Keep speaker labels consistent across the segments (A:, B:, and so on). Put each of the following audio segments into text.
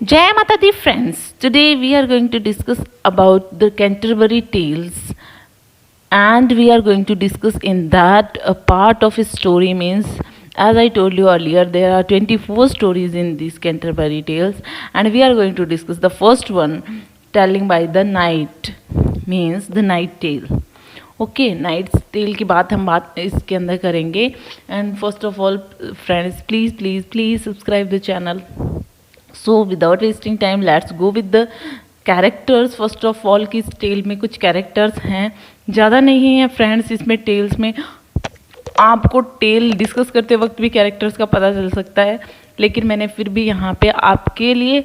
A: Jai Mata Di friends, today we are going to discuss about the Canterbury Tales, and we are going to discuss in that a part of his story means, as I told you earlier, there are 24 stories in these Canterbury Tales, and we are going to discuss the first one, telling by the night, means the night tale. Okay knight's tale की बात इसके अंदर करेंगे. And first of all friends, please please please subscribe the channel. So without wasting time let's go with the characters. First of all कि इस tell में कुछ characters हैं, ज़्यादा नहीं है फ्रेंड्स. इसमें टेल्स में आपको टेल डिस्कस करते वक्त भी कैरेक्टर्स का पता चल सकता है, लेकिन मैंने फिर भी यहाँ पे आपके लिए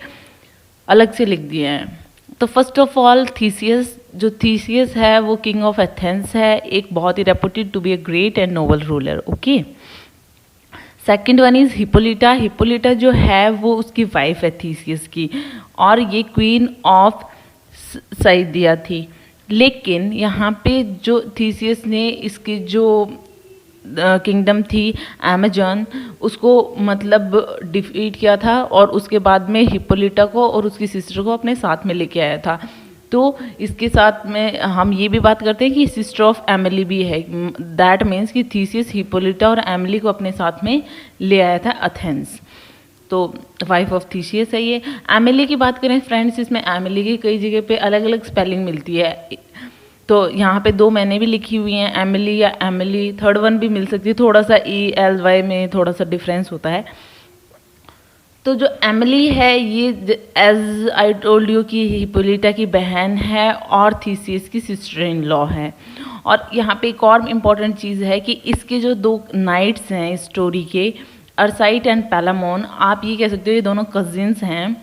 A: अलग से लिख दिए हैं. तो फर्स्ट ऑफ ऑल थीसियस, जो थीसियस है वो किंग ऑफ एथेंस है, एक बहुत ही reputed to be a great and noble ruler. Okay. Second one is Hippolyta. Hippolyta जो है वो उसकी वाइफ है थीसियस की, और ये क्वीन ऑफ साइदिया थी. लेकिन यहाँ पे जो थीसियस ने इसकी जो किंगडम थी अमेजन, उसको मतलब डिफीट किया था, और उसके बाद में हिपोलिटा को और उसकी सिस्टर को अपने साथ में लेके आया था. तो इसके साथ में हम ये भी बात करते हैं कि सिस्टर ऑफ एमिली भी है. दैट मीन्स कि थीसियस हिपोलिटा और एमिली को अपने साथ में ले आया था एथेंस. तो वाइफ ऑफ थीसियस है ये. एमिली की बात करें फ्रेंड्स, इसमें एमिली की कई जगह पे अलग अलग स्पेलिंग मिलती है. तो यहाँ पे दो मैंने भी लिखी हुई हैं, एमिली या एमिली. थर्ड वन भी मिल सकती है, थोड़ा सा ELY में थोड़ा सा डिफरेंस होता है. तो जो एमिली है ये एज आई टोल्ड यू कि हिपोलिटा की बहन है और थीसियस की सिस्टर इन लॉ है. और यहाँ पे एक और इम्पॉर्टेंट चीज़ है कि इसके जो दो नाइट्स हैं इस स्टोरी के, अर्साइट एंड पैलामोन, आप ये कह सकते हो ये दोनों कजिन्स हैं,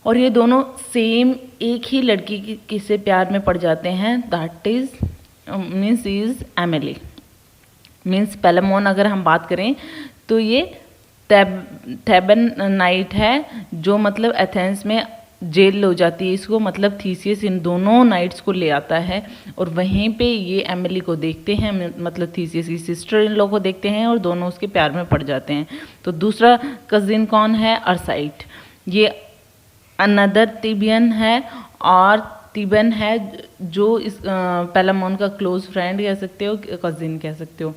A: और ये दोनों सेम एक ही लड़की की से प्यार में पड़ जाते हैं. That is means is Emily. Means Palamon अगर हम बात करें तो ये थेबन नाइट है, जो मतलब एथेंस में जेल हो जाती है इसको, मतलब थीसियस इन दोनों नाइट्स को ले आता है, और वहीं पे ये एमिली को देखते हैं, मतलब थीसियस की सिस्टर इन लॉ को देखते हैं, और दोनों उसके प्यार में पड़ जाते हैं. तो दूसरा कजिन कौन है? अर्साइट. ये अनदर तिबियन है, और तिबन है जो इस पैलामोन का क्लोज फ्रेंड कह सकते हो, कजिन कह सकते हो.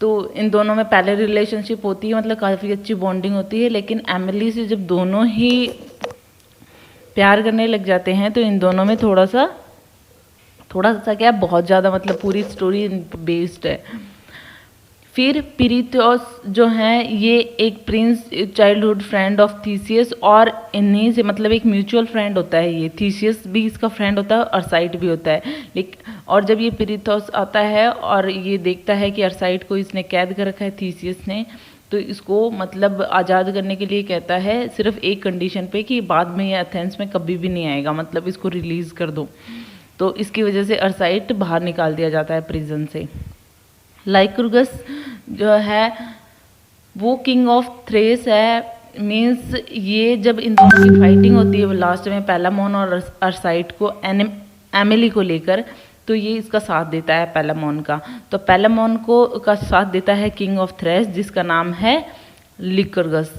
A: तो इन दोनों में पहले रिलेशनशिप होती है, मतलब काफ़ी अच्छी बॉन्डिंग होती है. लेकिन एमिली से जब दोनों ही प्यार करने लग जाते हैं तो इन दोनों में थोड़ा सा क्या, बहुत ज़्यादा, मतलब पूरी स्टोरी बेस्ड है. फिर पिरिथोस जो हैं ये एक Prince, childhood friend of Theseus, और इन्हीं से मतलब एक म्यूचुअल फ्रेंड होता है. ये थीसियस भी इसका फ्रेंड होता है और अर्साइट भी होता है. लेकिन और जब ये पिरिथोस आता है और ये देखता है कि अर्साइट को इसने कैद कर रखा है थीसियस ने, तो इसको मतलब आज़ाद करने के लिए कहता है, सिर्फ एक कंडीशन पे कि बाद में ये एथेंस में कभी भी नहीं आएगा, मतलब इसको रिलीज़ कर दो. तो इसकी वजह से अर्साइट बाहर निकाल दिया जाता है प्रिजन से. लाइकुर्गस जो है वो किंग ऑफ थ्रेस है. मीन्स ये जब इन दोनों की फाइटिंग होती है लास्ट में पैलामोन और अर्साइट को एमिली को लेकर, तो ये इसका साथ देता है पैलामोन का. तो पैलामोन को का साथ देता है किंग ऑफ थ्रेस, जिसका नाम है लिकुर्गस.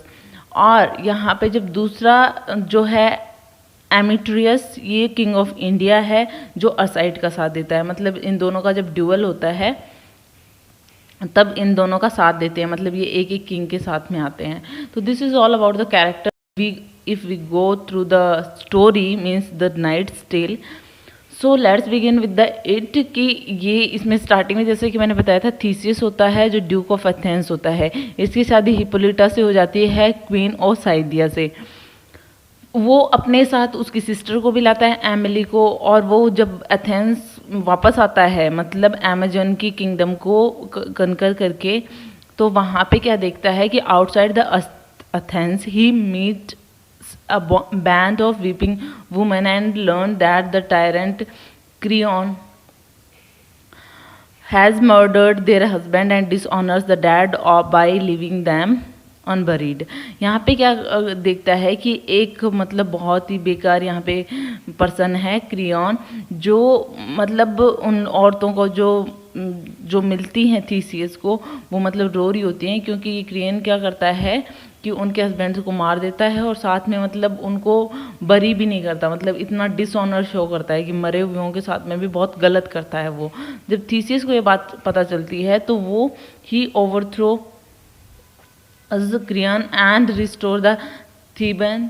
A: और यहाँ पे जब दूसरा जो है एमिट्रियस, ये किंग ऑफ इंडिया है, जो अर्साइट का साथ देता है. मतलब इन दोनों का जब ड्यूअल होता है तब इन दोनों का साथ देते हैं, मतलब ये एक एक किंग के साथ में आते हैं. तो this is all about the character. If we go through the story means the knight's tale. So let's begin with the it कि ये इसमें स्टार्टिंग में जैसे कि मैंने बताया था, थीसियस होता है जो ड्यूक ऑफ एथेंस होता है. इसकी शादी हिपोलिटा से हो जाती है, क्वीन ऑफ साइदिया से. वो अपने साथ उसकी सिस्टर को भी लाता है एमिली को, और वो जब एथेंस वापस आता है, मतलब अमेजन की किंगडम को कनकर करके, तो वहाँ पे क्या देखता है कि outside the Athens he meet a band of weeping women and learned that the tyrant Creon has murdered their husband and dishonors the dead by leaving them unburied. यहाँ पे क्या देखता है कि एक मतलब बहुत ही बेकार यहाँ पे पर्सन है क्रियॉन, जो मतलब उन औरतों को जो मिलती हैं थीसियस को, वो मतलब रो रही होती हैं, क्योंकि ये क्रियन क्या करता है कि उनके हस्बैंड को मार देता है और साथ में मतलब उनको बरी भी नहीं करता, मतलब इतना डिसऑनर शो करता है कि मरे हुओं के साथ में भी बहुत गलत करता है वो। जब थीसिस को ये बात पता चलती है तो वो ही overthrow Creon and restore the Theban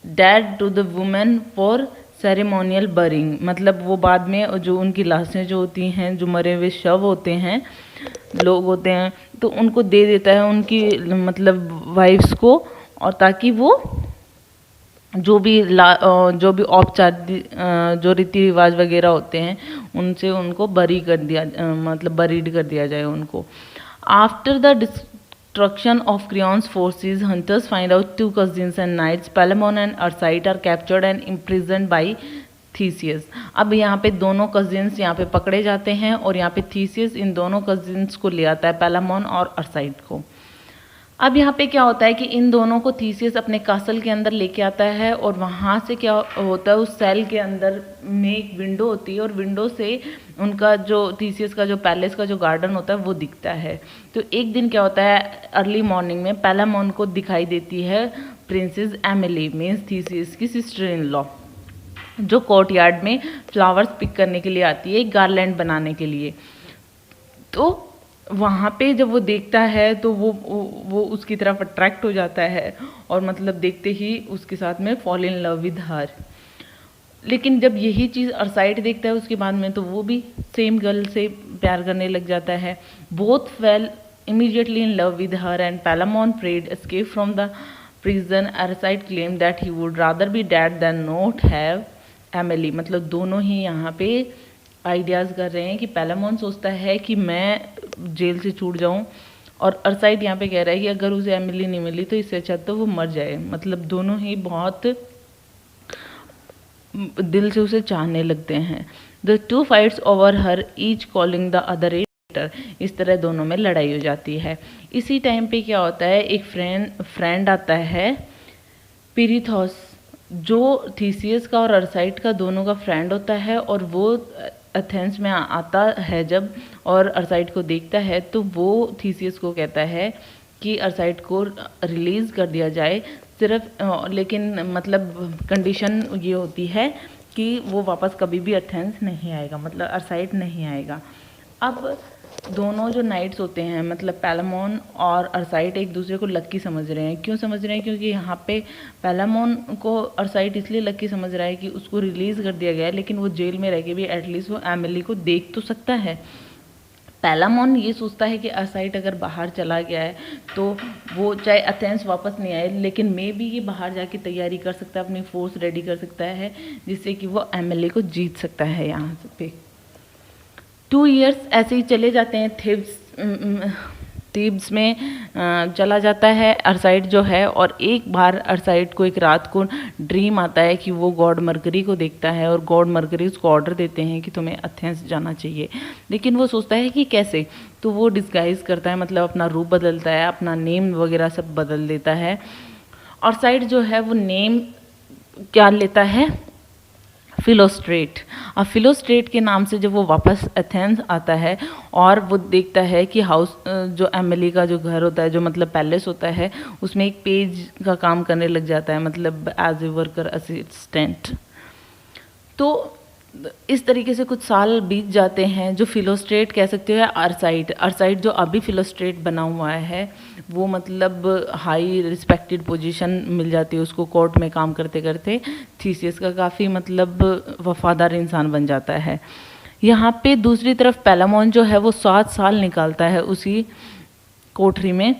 A: dead to the women for ceremonial burying, मतलब वो बाद में जो उनकी लाशें जो होती हैं, जो मरे हुए शव होते हैं, लोग होते हैं, तो उनको दे देता है उनकी मतलब वाइफ्स को, और ताकि वो जो भी औपचारिक जो रीति रिवाज वगैरह होते हैं उनसे उनको बरी कर दिया, मतलब बरीड कर दिया जाए उनको। After the destruction of Creon's forces, hunters find out two cousins and knights, Palamon and Arcite, are captured and imprisoned by Theseus. अब यहाँ पे दोनों कजिन्स यहाँ पे पकड़े जाते हैं और यहाँ पे थीसियस इन दोनों कजिन्स को ले आता है, पैलामोन और अर्साइट को। अब यहाँ पे क्या होता है कि इन दोनों को थीसियस अपने कासल के अंदर लेके आता है और वहाँ से क्या होता है, उस सेल के अंदर में एक विंडो होती है और विंडो से उनका जो थीसियस का जो पैलेस का जो गार्डन होता है वो दिखता है। तो एक दिन क्या होता है, अर्ली मॉर्निंग में पैलामोन को दिखाई देती है प्रिंसेस एमिली, मीन्स थीसियस की सिस्टर इन लॉ, जो कोर्टयार्ड में फ्लावर्स पिक करने के लिए आती है, एक गार्लैंड बनाने के लिए। तो वहाँ पे जब वो देखता है तो वो उसकी तरफ अट्रैक्ट हो जाता है और मतलब देखते ही उसके साथ में फॉल इन लव विद हर। लेकिन जब यही चीज़ अर्साइट देखता है उसके बाद में, तो वो भी सेम गर्ल से प्यार करने लग जाता है। Both fell immediately in love with her and Palamon prayed escape from the prison. Arcite claim that he would rather be dead than not have Emily, मतलब दोनों ही यहाँ पे आइडियाज़ कर रहे हैं कि पैलामोन सोचता है कि मैं जेल से छूट जाऊं और अर्साइट यहाँ पे कह रहा है कि अगर उसे एमिली नहीं मिली तो इससे अच्छा तो वो मर जाए। मतलब दोनों ही बहुत दिल से उसे चाहने लगते हैं। The two fights over her, each calling the other A traitor. इस तरह दोनों में लड़ाई हो जाती है। इसी टाइम पे क्या होता है, एक फ्रेंड आता है, पीरिथॉस, जो थीसियस का और अर्साइट का दोनों का फ्रेंड होता है, और वो एथेंस में आता है जब और अर्साइट को देखता है तो वो थीसियस को कहता है कि अर्साइट को रिलीज़ कर दिया जाए सिर्फ, लेकिन मतलब कंडीशन ये होती है कि वो वापस कभी भी एथेंस नहीं आएगा, मतलब अर्साइट नहीं आएगा। अब दोनों जो नाइट्स होते हैं, मतलब पैलामोन और अर्साइट, एक दूसरे को लक्की समझ रहे हैं। क्यों समझ रहे हैं? क्योंकि यहाँ पे पैलामोन को अर्साइट इसलिए लक्की समझ रहा है कि उसको रिलीज़ कर दिया गया है, लेकिन वो जेल में रह के भी एटलीस्ट वो एमिली को देख तो सकता है। पैलामोन ये सोचता है कि अर्साइट अगर बाहर चला गया है तो वो चाहे एथेंस वापस नहीं आए, लेकिन मे भी ये बाहर जाके तैयारी कर सकता है, अपनी फोर्स रेडी कर सकता है, जिससे कि वो एमिली को जीत सकता है। यहाँ पे 2 इयर्स ऐसे ही चले जाते हैं। थीब्स में चला जाता है अर्साइट जो है, और एक बार अर्साइट को एक रात को ड्रीम आता है कि वो गॉड मरकरी को देखता है और गॉड मरकरी उसको ऑर्डर देते हैं कि तुम्हें एथेंस जाना चाहिए। लेकिन वो सोचता है कि कैसे, तो वो डिस्गाइज करता है, मतलब अपना रूप बदलता है, अपना नेम वगैरह सब बदल देता है। अर्साइट जो है वो नेम क्या लेता है, फिलोस्ट्रेट। अब फिलोस्ट्रेट के नाम से जब वो वापस एथेंस आता है और वो देखता है कि हाउस जो एमिली का जो घर होता है, जो मतलब पैलेस होता है, उसमें एक पेज का काम करने लग जाता है, मतलब एज ए वर्कर असिस्टेंट। तो इस तरीके से कुछ साल बीत जाते हैं। जो फिलोस्ट्रेट कह सकते हो अर्साइट जो अभी फिलोस्ट्रेट बना हुआ है, वो मतलब हाई रिस्पेक्टेड पोजीशन मिल जाती है उसको कोर्ट में काम करते करते। थीसियस का काफ़ी मतलब वफादार इंसान बन जाता है। यहाँ पे दूसरी तरफ पैलामोन जो है वो 7 साल निकालता है उसी कोठरी में,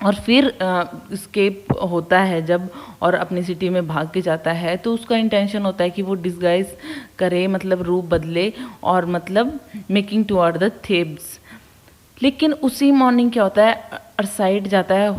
A: और फिर स्केप होता है जब और अपनी सिटी में भाग के जाता है। तो उसका इंटेंशन होता है कि वो डिस्गाइज करे, मतलब रूप बदले, और मतलब मेकिंग टुवर्ड द थेब्स। लेकिन उसी मॉर्निंग क्या होता है, अर्साइट जाता है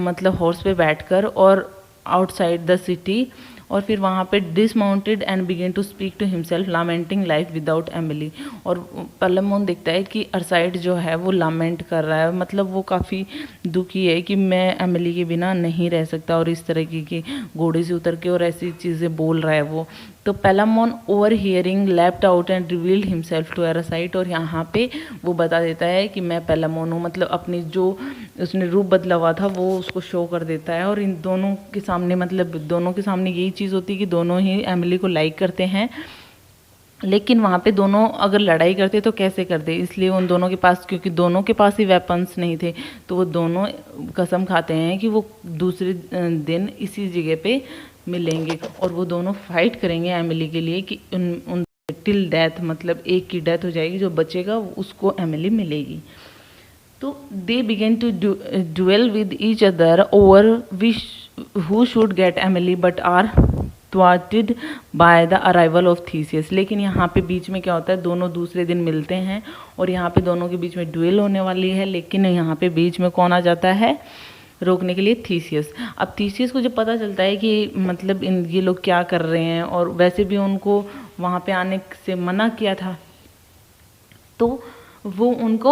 A: मतलब हॉर्स पे बैठकर और आउटसाइड द सिटी, और फिर वहाँ पे dismounted and begin to speak to himself lamenting life without Emily. और पैलामोन देखता है कि अर्साइट जो है वो लामेंट कर रहा है, मतलब वो काफ़ी दुखी है कि मैं एमिली के बिना नहीं रह सकता, और इस तरह की घोड़े से उतर के और ऐसी चीज़ें बोल रहा है वो। तो Palamon overhearing left out and revealed himself to Arcite, और यहाँ पे वो बता देता है कि मैं पेलामोन हूँ, मतलब अपनी जो उसने रूप बदला हुआ था वो उसको शो कर देता है। और इन दोनों के सामने, मतलब दोनों के सामने यही चीज़ होती है कि दोनों ही एमिली को लाइक करते हैं, लेकिन वहाँ पे दोनों अगर लड़ाई करते तो कैसे करते, इसलिए उन दोनों के पास, क्योंकि दोनों के पास ही वेपन्स नहीं थे, तो वो दोनों कसम खाते हैं कि वो दूसरे दिन इसी जगह पे मिलेंगे और वो दोनों फाइट करेंगे एमिली के लिए कि उन टिल डेथ, मतलब एक की डेथ हो जाएगी, जो बचेगा उसको एमिली मिलेगी। तो they began to duel with each other over which who should get Emily but are thwarted by the arrival of Theseus. लेकिन यहाँ पे बीच में क्या होता है, दोनों दूसरे दिन मिलते हैं और यहाँ पे दोनों के बीच में ड्यूएल होने वाली है, लेकिन यहाँ पे बीच में कौन आ जाता है रोकने के लिए, थीसियस। अब थीसियस को जब पता चलता है कि मतलब ये लोग क्या कर रहे हैं, और वैसे भी उनको वहाँ पे आने से मना किया था, तो वो उनको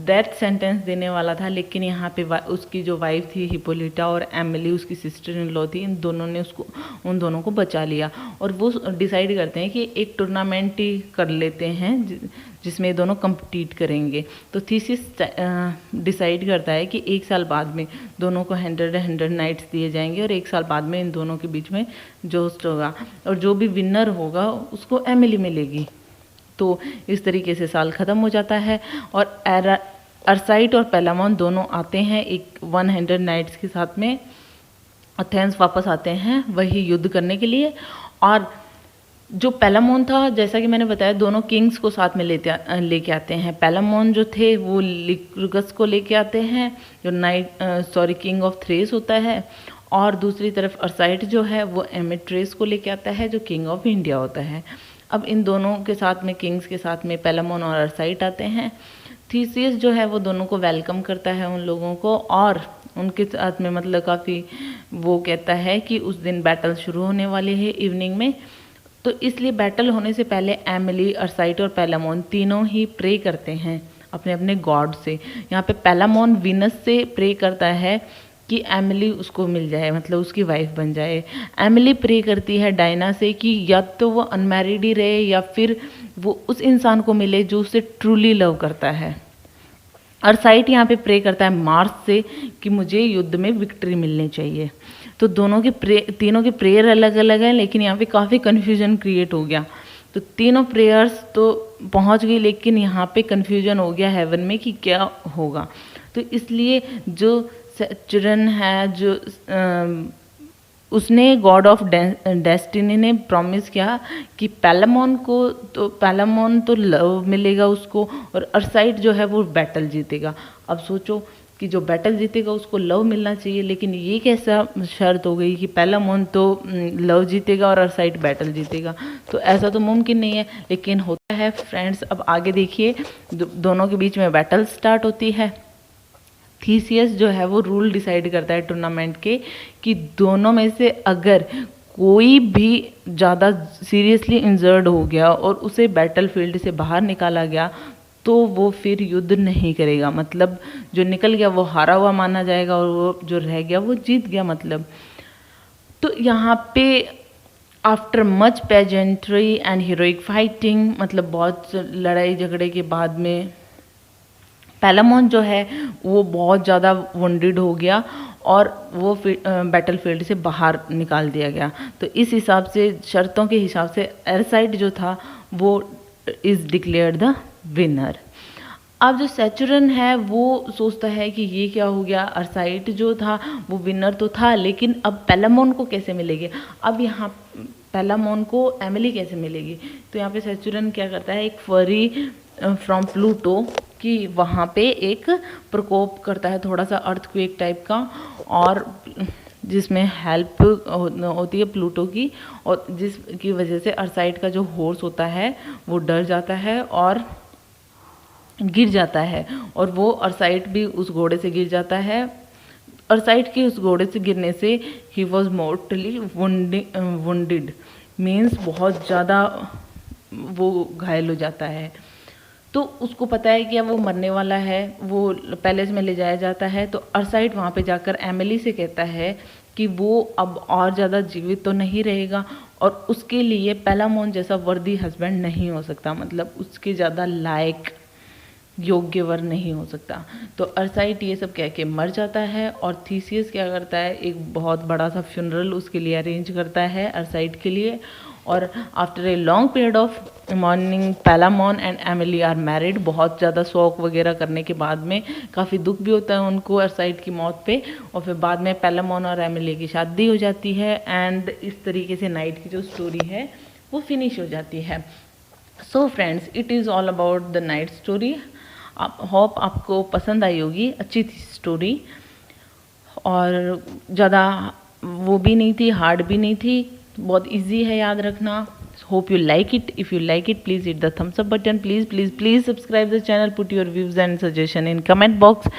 A: डेथ सेंटेंस देने वाला था, लेकिन यहाँ पे उसकी जो वाइफ थी हिप्पोलिटा और एमिली उसकी सिस्टर इन लॉ थी, इन दोनों ने उन दोनों को बचा लिया और वो डिसाइड करते हैं कि एक टूर्नामेंट ही कर लेते हैं जिसमें ये दोनों कंपीट करेंगे। तो थीसिस डिसाइड करता है कि एक साल बाद में दोनों को 100 नाइट्स दिए जाएंगे और एक साल बाद में इन दोनों के बीच में जोस्ट होगा और जो भी विनर होगा उसको एमिली मिलेगी। तो इस तरीके से साल ख़त्म हो जाता है और अरसाइट और पेलामोन दोनों आते हैं एक 100 नाइट्स के साथ में, एथेंस वापस आते हैं वही युद्ध करने के लिए। और जो पेलामोन था, जैसा कि मैंने बताया, दोनों किंग्स को साथ में लेके आते हैं। पेलामोन जो थे वो लिक्रुगस को लेके आते हैं जो किंग ऑफ थ्रेस होता है, और दूसरी तरफ अरसाइट जो है वो एमिट्रेस को लेके आता है जो किंग ऑफ इंडिया होता है। अब इन दोनों के साथ में, किंग्स के साथ में पेलामोन और अरसाइट आते हैं। थीसियस जो है वो दोनों को वेलकम करता है उन लोगों को, और उनके साथ में मतलब काफ़ी वो कहता है कि उस दिन बैटल शुरू होने वाली है इवनिंग में। तो इसलिए बैटल होने से पहले एमिली, अरसाइट और पेलामोन तीनों ही प्रे करते हैं अपने अपने गॉड से। यहाँ पे पेलामोन वीनस से प्रे करता है कि एमिली उसको मिल जाए, मतलब उसकी वाइफ बन जाए। एमिली प्रे करती है डायना से कि या तो वो अनमैरिड ही रहे या फिर वो उस इंसान को मिले जो उसे ट्रूली लव करता है। अरसाइट यहाँ पे प्रे करता है मार्स से कि मुझे युद्ध में विक्ट्री मिलनी चाहिए। तो दोनों के तीनों के प्रेयर अलग अलग हैं, लेकिन यहाँ पे काफ़ी कन्फ्यूजन क्रिएट हो गया। तो तीनों प्रेयर्स तो पहुँच गई, लेकिन यहाँ पे कन्फ्यूजन हो गया हेवन में कि क्या होगा। तो इसलिए जो सैचुरन है, जो उसने गॉड ऑफ डेस्टिनी ने प्रॉमिस किया कि पेलामोन तो लव मिलेगा उसको, और अरसाइट जो है वो बैटल जीतेगा। अब सोचो कि जो बैटल जीतेगा उसको लव मिलना चाहिए, लेकिन ये कैसा शर्त हो गई कि पेलामोन तो लव जीतेगा और अरसाइट बैटल जीतेगा। तो ऐसा तो मुमकिन नहीं है, लेकिन होता है फ्रेंड्स। अब आगे देखिए, दोनों के बीच में बैटल स्टार्ट होती है। थीसियस जो है वो रूल डिसाइड करता है टूर्नामेंट के कि दोनों में से अगर कोई भी ज़्यादा सीरियसली इंजर्ड हो गया और उसे बैटलफील्ड से बाहर निकाला गया तो वो फिर युद्ध नहीं करेगा, मतलब जो निकल गया वो हारा हुआ माना जाएगा और वो जो रह गया वो जीत गया मतलब। तो यहाँ पे after much pageantry and heroic fighting, मतलब बहुत लड़ाई झगड़े के बाद में पेलामोन जो है वो बहुत ज़्यादा वुंडेड हो गया और वो बैटलफील्ड से बाहर निकाल दिया गया। तो इस हिसाब से, शर्तों के हिसाब से अरसाइट जो था वो इज़ डिक्लेयर्ड द विनर। अब जो सैचुरन है वो सोचता है कि ये क्या हो गया, अरसाइट जो था वो विनर तो था, लेकिन अब पेलामोन को कैसे मिलेगी। अब यहाँ पेलामोन को एमिली कैसे मिलेगी। तो यहाँ पे सैचुरन क्या करता है, एक फरी फ्रॉम प्लूटो कि वहाँ पे एक प्रकोप करता है, थोड़ा सा अर्थक्वेक टाइप का, और जिसमें हेल्प होती है प्लूटो की, और जिसकी वजह से अरसाइट का जो हॉर्स होता है वो डर जाता है और गिर जाता है, और वो अरसाइट भी उस घोड़े से गिर जाता है। अरसाइट के उस घोड़े से गिरने से ही वॉज मोर्टली वुंडेड, मीन्स बहुत ज़्यादा वो घायल हो जाता है। तो उसको पता है कि अब वो मरने वाला है, वो पैलेस में ले जाया जाता है। तो अरसाइट वहाँ पे जाकर एमिली से कहता है कि वो अब और ज़्यादा जीवित तो नहीं रहेगा और उसके लिए पेलामोन जैसा वर्दी हस्बैंड नहीं हो सकता, मतलब उसके ज़्यादा लायक योग्य वर नहीं हो सकता। तो अर्साइट ये सब कह के मर जाता है और थीसियस क्या करता है, एक बहुत बड़ा सा फ्यूनरल उसके लिए अरेंज करता है अर्साइट के लिए। और after a long period of mourning Palamon and Emily are married. बहुत ज़्यादा शौक वगैरह करने के बाद में काफ़ी दुख भी होता है उनको अर्साइट की मौत पे, और फिर बाद में पेलामोन और एमिली की शादी हो जाती है एंड इस तरीके से नाइट की जो स्टोरी है वो फिनिश हो जाती है। So friends, it is all about the night story. आप होप आपको पसंद आई होगी, अच्छी थी स्टोरी और ज़्यादा वो भी नहीं थी, हार्ड भी नहीं थी, बहुत इजी है याद रखना। Hope you like it. If you like it, please hit the thumbs up button. Please subscribe the channel. Put your views and suggestion in comment box